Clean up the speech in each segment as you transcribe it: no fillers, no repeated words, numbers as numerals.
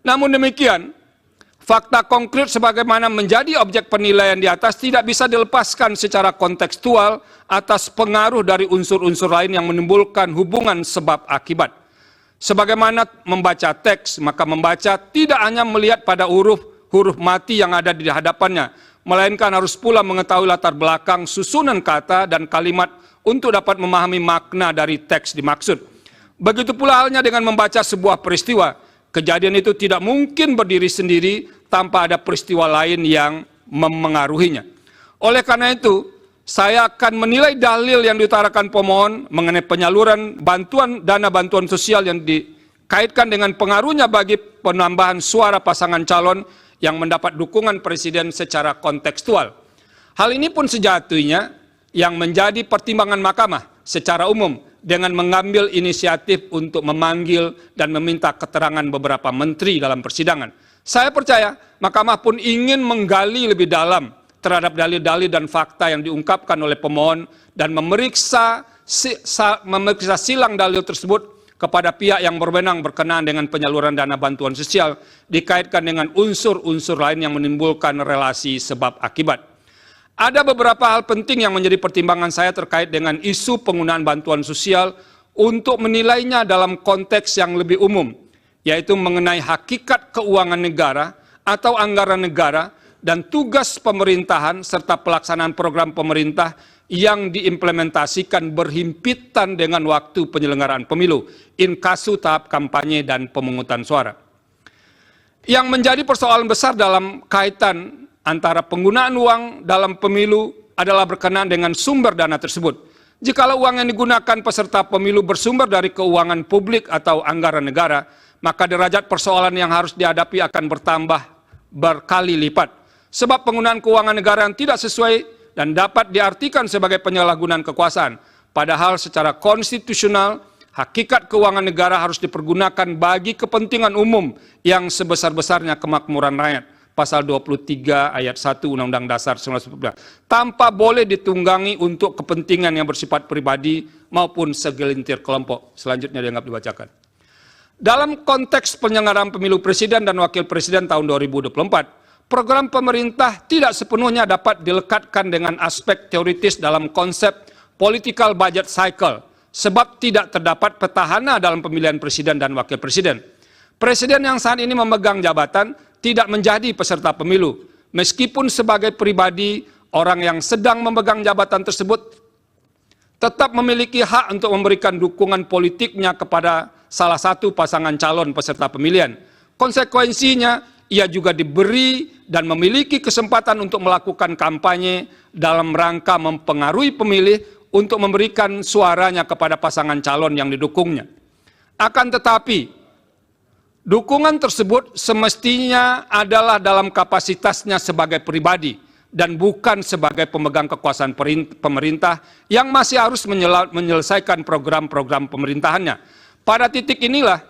Namun demikian, fakta konkret sebagaimana menjadi objek penilaian di atas tidak bisa dilepaskan secara kontekstual atas pengaruh dari unsur-unsur lain yang menimbulkan hubungan sebab akibat. Sebagaimana membaca teks, maka membaca tidak hanya melihat pada huruf mati yang ada di hadapannya, melainkan harus pula mengetahui latar belakang susunan kata dan kalimat untuk dapat memahami makna dari teks dimaksud. Begitu pula halnya dengan membaca sebuah peristiwa. Kejadian itu tidak mungkin berdiri sendiri tanpa ada peristiwa lain yang memengaruhinya. Oleh karena itu, saya akan menilai dalil yang diutarakan pemohon mengenai penyaluran dana bantuan sosial yang dikaitkan dengan pengaruhnya bagi penambahan suara pasangan calon yang mendapat dukungan presiden secara kontekstual. Hal ini pun sejatinya yang menjadi pertimbangan mahkamah secara umum dengan mengambil inisiatif untuk memanggil dan meminta keterangan beberapa menteri dalam persidangan. Saya percaya mahkamah pun ingin menggali lebih dalam terhadap dalil-dalil dan fakta yang diungkapkan oleh pemohon dan memeriksa silang dalil tersebut kepada pihak yang berwenang berkenaan dengan penyaluran dana bantuan sosial dikaitkan dengan unsur-unsur lain yang menimbulkan relasi sebab akibat. Ada beberapa hal penting yang menjadi pertimbangan saya terkait dengan isu penggunaan bantuan sosial untuk menilainya dalam konteks yang lebih umum, yaitu mengenai hakikat keuangan negara atau anggaran negara dan tugas pemerintahan serta pelaksanaan program pemerintah yang diimplementasikan berhimpitan dengan waktu penyelenggaraan pemilu, inkasu tahap kampanye dan pemungutan suara. Yang menjadi persoalan besar dalam kaitan antara penggunaan uang dalam pemilu adalah berkenaan dengan sumber dana tersebut. Jikalau uang yang digunakan peserta pemilu bersumber dari keuangan publik atau anggaran negara, maka derajat persoalan yang harus dihadapi akan bertambah berkali lipat. Sebab penggunaan keuangan negara yang tidak sesuai dan dapat diartikan sebagai penyalahgunaan kekuasaan. Padahal secara konstitusional, hakikat keuangan negara harus dipergunakan bagi kepentingan umum yang sebesar-besarnya kemakmuran rakyat. Pasal 23 ayat 1 Undang-Undang Dasar 1945, tanpa boleh ditunggangi untuk kepentingan yang bersifat pribadi maupun segelintir kelompok. Selanjutnya dianggap dibacakan. Dalam konteks penyelenggaraan pemilu presiden dan wakil presiden tahun 2024, program pemerintah tidak sepenuhnya dapat dilekatkan dengan aspek teoritis dalam konsep political budget cycle, sebab tidak terdapat petahana dalam pemilihan presiden dan wakil presiden. Presiden yang saat ini memegang jabatan tidak menjadi peserta pemilu, meskipun sebagai pribadi orang yang sedang memegang jabatan tersebut tetap memiliki hak untuk memberikan dukungan politiknya kepada salah satu pasangan calon peserta pemilihan. Konsekuensinya, ia juga diberi dan memiliki kesempatan untuk melakukan kampanye dalam rangka mempengaruhi pemilih untuk memberikan suaranya kepada pasangan calon yang didukungnya. Akan tetapi, dukungan tersebut semestinya adalah dalam kapasitasnya sebagai pribadi dan bukan sebagai pemegang kekuasaan pemerintah yang masih harus menyelesaikan program-program pemerintahannya. Pada titik inilah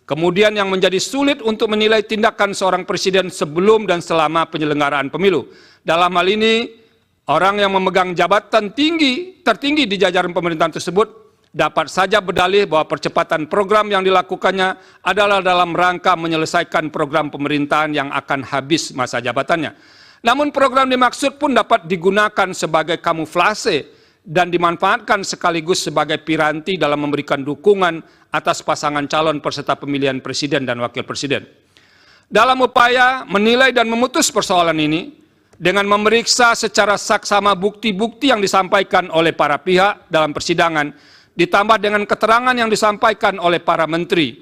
kemudian yang menjadi sulit untuk menilai tindakan seorang presiden sebelum dan selama penyelenggaraan pemilu. Dalam hal ini, orang yang memegang jabatan tertinggi di jajaran pemerintahan tersebut dapat saja berdalih bahwa percepatan program yang dilakukannya adalah dalam rangka menyelesaikan program pemerintahan yang akan habis masa jabatannya. Namun program dimaksud pun dapat digunakan sebagai kamuflase dan dimanfaatkan sekaligus sebagai piranti dalam memberikan dukungan atas pasangan calon peserta pemilihan presiden dan wakil presiden. Dalam upaya menilai dan memutus persoalan ini, dengan memeriksa secara saksama bukti-bukti yang disampaikan oleh para pihak dalam persidangan, ditambah dengan keterangan yang disampaikan oleh para menteri,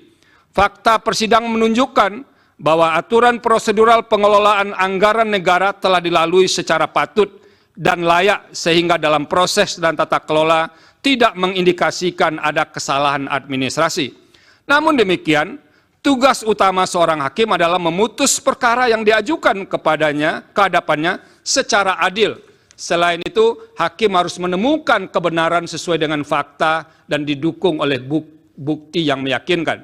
fakta persidangan menunjukkan bahwa aturan prosedural pengelolaan anggaran negara telah dilalui secara patut dan layak sehingga dalam proses dan tata kelola tidak mengindikasikan ada kesalahan administrasi. Namun demikian, tugas utama seorang hakim adalah memutus perkara yang diajukan ke hadapannya secara adil. Selain itu, hakim harus menemukan kebenaran sesuai dengan fakta dan didukung oleh bukti yang meyakinkan.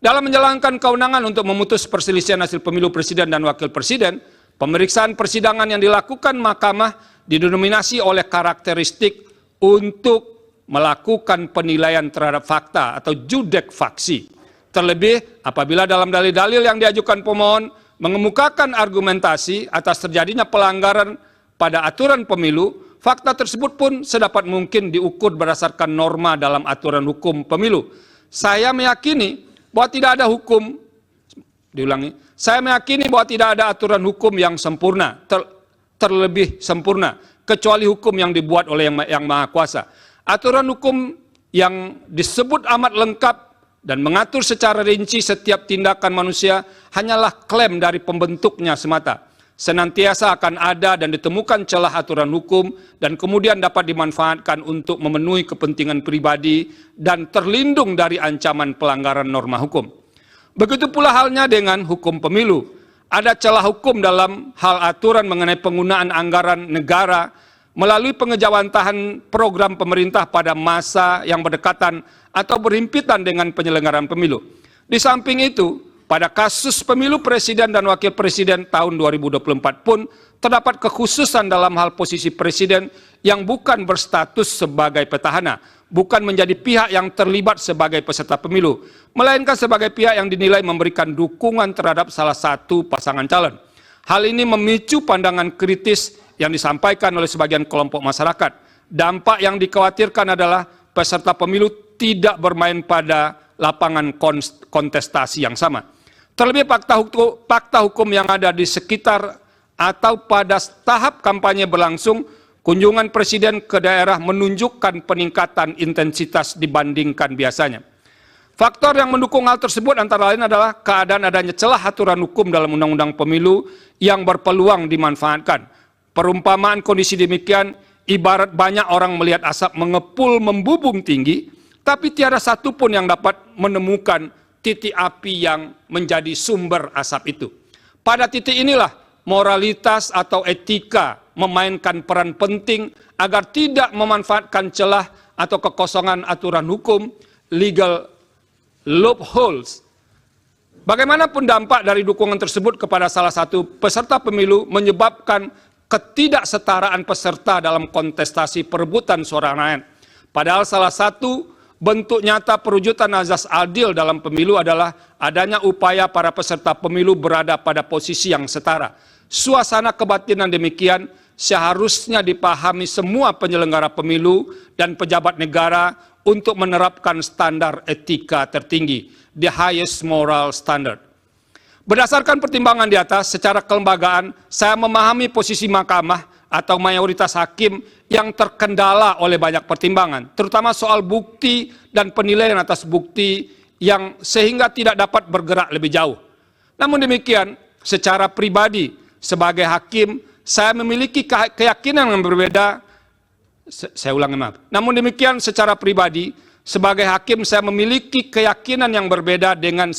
Dalam menjalankan kewenangan untuk memutus perselisihan hasil pemilu presiden dan wakil presiden, pemeriksaan persidangan yang dilakukan mahkamah didominasi oleh karakteristik untuk melakukan penilaian terhadap fakta atau judek faksi. Terlebih apabila dalam dalil-dalil yang diajukan pemohon mengemukakan argumentasi atas terjadinya pelanggaran pada aturan pemilu, fakta tersebut pun sedapat mungkin diukur berdasarkan norma dalam aturan hukum pemilu. Saya meyakini bahwa tidak ada hukum, saya meyakini bahwa tidak ada aturan hukum yang sempurna, terlebih sempurna, kecuali hukum yang dibuat oleh Yang Maha Kuasa. Aturan hukum yang disebut amat lengkap dan mengatur secara rinci setiap tindakan manusia hanyalah klaim dari pembentuknya semata. Senantiasa akan ada dan ditemukan celah aturan hukum dan kemudian dapat dimanfaatkan untuk memenuhi kepentingan pribadi dan terlindung dari ancaman pelanggaran norma hukum. Begitu pula halnya dengan hukum pemilu. Ada celah hukum dalam hal aturan mengenai penggunaan anggaran negara melalui pengejawantahan program pemerintah pada masa yang berdekatan atau berhimpitan dengan penyelenggaraan pemilu. Di samping itu, pada kasus pemilu presiden dan wakil presiden tahun 2024 pun terdapat kekhususan dalam hal posisi presiden yang bukan berstatus sebagai petahana, bukan menjadi pihak yang terlibat sebagai peserta pemilu, melainkan sebagai pihak yang dinilai memberikan dukungan terhadap salah satu pasangan calon. Hal ini memicu pandangan kritis yang disampaikan oleh sebagian kelompok masyarakat. Dampak yang dikhawatirkan adalah peserta pemilu tidak bermain pada lapangan kontestasi yang sama. Terlebih fakta hukum yang ada di sekitar atau pada tahap kampanye berlangsung, kunjungan presiden ke daerah menunjukkan peningkatan intensitas dibandingkan biasanya. Faktor yang mendukung hal tersebut antara lain adalah keadaan adanya celah aturan hukum dalam undang-undang pemilu yang berpeluang dimanfaatkan. Perumpamaan kondisi demikian ibarat banyak orang melihat asap mengepul membubung tinggi, tapi tiada satu pun yang dapat menemukan titik api yang menjadi sumber asap itu. Pada titik inilah moralitas atau etika memainkan peran penting agar tidak memanfaatkan celah atau kekosongan aturan hukum, legal loopholes. Bagaimanapun dampak dari dukungan tersebut kepada salah satu peserta pemilu menyebabkan ketidaksetaraan peserta dalam kontestasi perebutan suara rakyat. Padahal salah satu bentuk nyata perwujudan azas adil dalam pemilu adalah adanya upaya para peserta pemilu berada pada posisi yang setara. Suasana kebatinan demikian seharusnya dipahami semua penyelenggara pemilu dan pejabat negara untuk menerapkan standar etika tertinggi, the highest moral standard. Berdasarkan pertimbangan di atas, secara kelembagaan, saya memahami posisi mahkamah atau mayoritas hakim yang terkendala oleh banyak pertimbangan, terutama soal bukti dan penilaian atas bukti yang sehingga tidak dapat bergerak lebih jauh. Namun demikian, secara pribadi, sebagai hakim, saya memiliki keyakinan yang berbeda. Namun demikian, secara pribadi, sebagai hakim, saya memiliki keyakinan yang berbeda dengan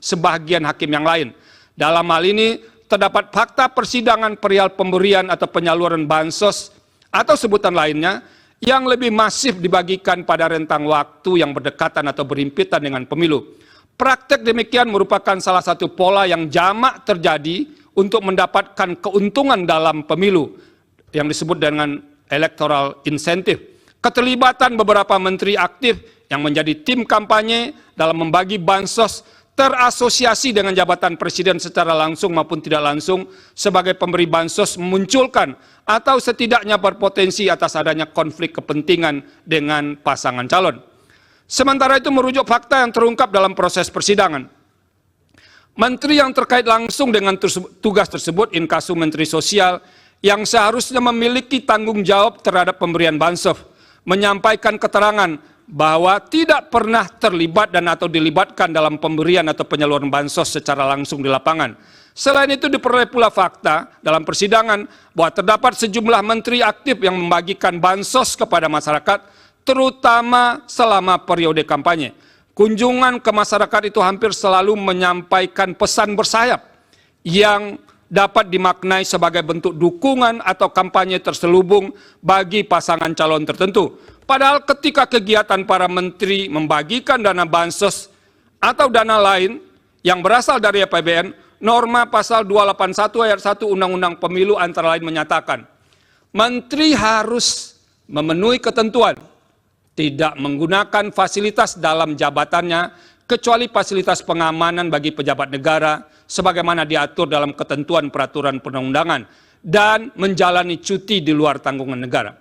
sebagian hakim yang lain. Dalam hal ini, terdapat fakta persidangan perihal pemberian atau penyaluran bansos atau sebutan lainnya yang lebih masif dibagikan pada rentang waktu yang berdekatan atau berhimpitan dengan pemilu. Praktek demikian merupakan salah satu pola yang jamak terjadi untuk mendapatkan keuntungan dalam pemilu yang disebut dengan electoral incentive. Keterlibatan beberapa menteri aktif yang menjadi tim kampanye dalam membagi bansos terasosiasi dengan jabatan presiden secara langsung maupun tidak langsung sebagai pemberi bansos memunculkan atau setidaknya berpotensi atas adanya konflik kepentingan dengan pasangan calon. Sementara itu merujuk fakta yang terungkap dalam proses persidangan. Menteri yang terkait langsung dengan tugas tersebut, inkasu Menteri Sosial, yang seharusnya memiliki tanggung jawab terhadap pemberian bansos, menyampaikan keterangan bahwa tidak pernah terlibat dan atau dilibatkan dalam pemberian atau penyaluran bansos secara langsung di lapangan. Selain itu diperoleh pula fakta dalam persidangan bahwa terdapat sejumlah menteri aktif yang membagikan bansos kepada masyarakat, terutama selama periode kampanye. Kunjungan ke masyarakat itu hampir selalu menyampaikan pesan bersayap yang dapat dimaknai sebagai bentuk dukungan atau kampanye terselubung bagi pasangan calon tertentu. Padahal ketika kegiatan para menteri membagikan dana bansos atau dana lain yang berasal dari APBN, norma pasal 281 ayat 1 Undang-Undang Pemilu antara lain menyatakan, menteri harus memenuhi ketentuan, tidak menggunakan fasilitas dalam jabatannya kecuali fasilitas pengamanan bagi pejabat negara sebagaimana diatur dalam ketentuan peraturan perundang-undangan dan menjalani cuti di luar tanggungan negara.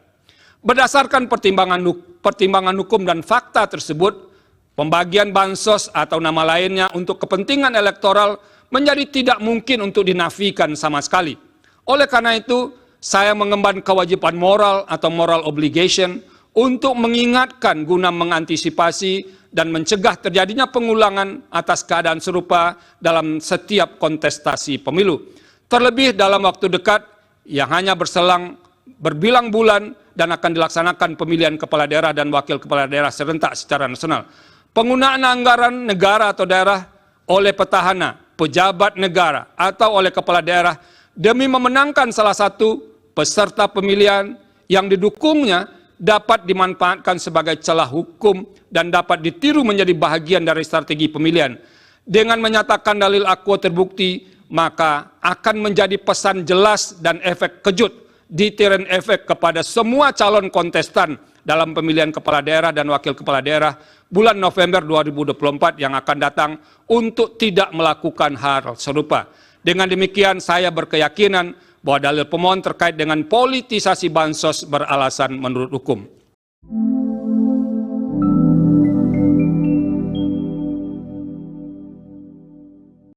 Berdasarkan pertimbangan hukum dan fakta tersebut, pembagian bansos atau nama lainnya untuk kepentingan elektoral menjadi tidak mungkin untuk dinafikan sama sekali. Oleh karena itu, saya mengemban kewajiban moral atau moral obligation untuk mengingatkan guna mengantisipasi dan mencegah terjadinya pengulangan atas keadaan serupa dalam setiap kontestasi pemilu. Terlebih dalam waktu dekat yang hanya berselang berbilang bulan dan akan dilaksanakan pemilihan kepala daerah dan wakil kepala daerah serentak secara nasional. Penggunaan anggaran negara atau daerah oleh petahana, pejabat negara, atau oleh kepala daerah demi memenangkan salah satu peserta pemilihan yang didukungnya dapat dimanfaatkan sebagai celah hukum dan dapat ditiru menjadi bahagian dari strategi pemilihan. Dengan menyatakan dalil akuo terbukti, maka akan menjadi pesan jelas dan efek kejut, deterrent efek kepada semua calon kontestan dalam pemilihan kepala daerah dan wakil kepala daerah bulan November 2024 yang akan datang untuk tidak melakukan hal serupa. Dengan demikian, saya berkeyakinan bahwa dalil pemohon terkait dengan politisasi bansos beralasan menurut hukum.